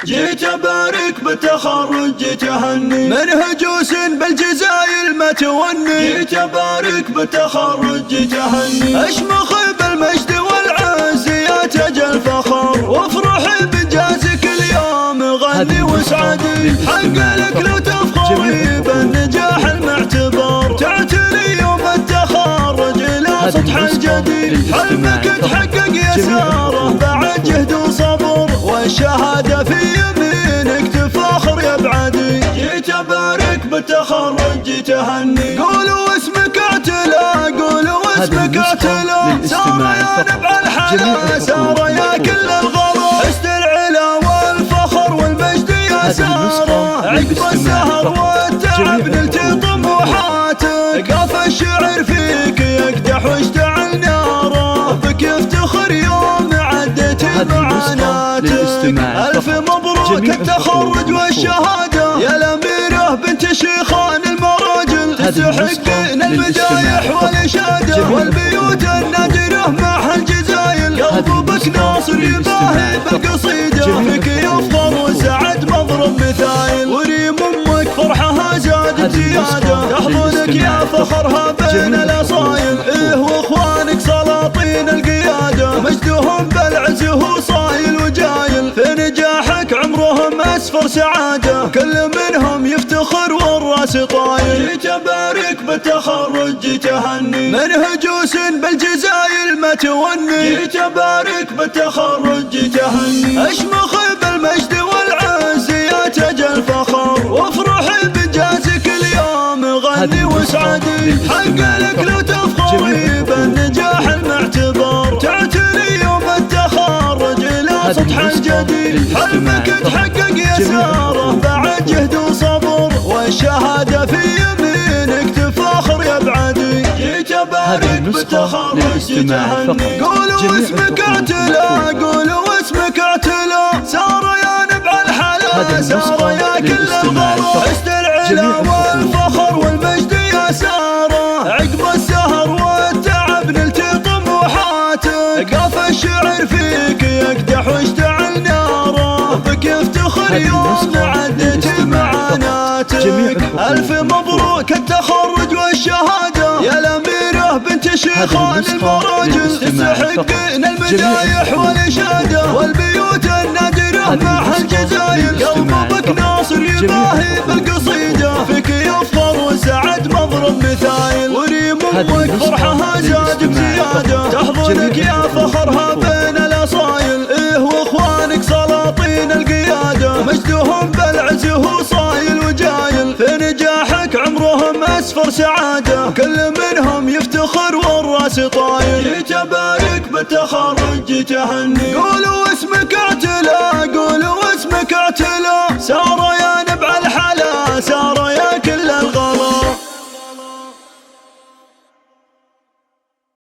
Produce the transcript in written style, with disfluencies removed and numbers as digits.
جيت أبارك بالتخرج جيت أهني منهجوس بالجزايل ما توني. جيت أبارك بالتخرج جيت أهني أشمخ بالمجد والعز يا تاج الفخر وافرح بإنجازك اليوم غني واسعدي. حق لك لو تفخري بالنجاح المعتبر تعتني يوم التخرج إلى سطح الجديد. حلمك تحقق يا سارة بعد جهد وصبر والشهادة في يمينك تفاخر يا بعدي. جيت أبارك بالتخرج جيت أهني قولوا اسمك اعتلى قولوا اسمك اعتلى. سارة يا نبع الحلا سارة يا كل الغلا حسن العلا والفخر والمجد يا سارة. عقب السهر والتعب نلتي طموحاتك قاف الشعر فيك يقدح واشتعل ناره بك يفتخر يوم عديت معاناتك. ألف مبروك التخرج والشهادة يا الأميرة بنت شيخان المراجل تستحقين المدايح والإشادة والبيوت النادرة مع الجزايل. قلبك ناصر يباهي بالقصيدة فيك يفخر وسعد مضرب مثايل. وريم أمك فرحها زادت زيادة تحضنك يا فخرها بين الأصايل. واخوانك سلاطين القيادة مجدهم بالعز هو صايل وجايل. في نجاحك عمرهم أسفر سعادة كل منهم يفتخر والراس طايل. جيت أبارك بالتخرج جيت أهني منهجوس بالجزايل ما توني. جيت أبارك بالتخرج جيت أهني أشمخ بالمجد والعز يا تاج الفخر وافرح بإنجازك اليوم غني واسعدي. حق لك لو تفخري بالنجاح المعتبر تعتني يوم التخرج إلى سطح الجديد. حلمك تحقق يا سارة بعد جهد وصبر والشهادة في يمينك تفاخر يا بعدي. جيت أبارك بالتخرج جيت أهني قولوا اسمك اعتلى قولوا اسمك اعتلى. سارة يا نبع الحلا سارة يا كل الغلا حسن العلا والفخر والمجد يا سارة. عقب السهر والتعب نلتي طموحاتك قاف الشعر فيك يقدح واشتعل ناره بك يفتخر يوم عديت معاناتك. ألف مبروك التخرج والشهادة يا الأميرة بنت شيخان المراجل تستحقين المدايح والإشادة والبيوت النادرة مع الجزايل. قلبك ناصر يباهي بالقصيدة فيك يفخر وسعد مضرب مثايل. وريم أمك فرحها زاد بزيادة تحضنك يا فخرها بين الأصايل. واخوانك سلاطين القيادة مجدهم بالعز هو صايل وجايل. في نجاحك عمرهم أسفر سعادة كل منهم يفتخر والراس طايل. جيت أبارك بالتخرج جيت أهني قولوا اسمك اعتلى قولوا اسمك اعتلى. سارة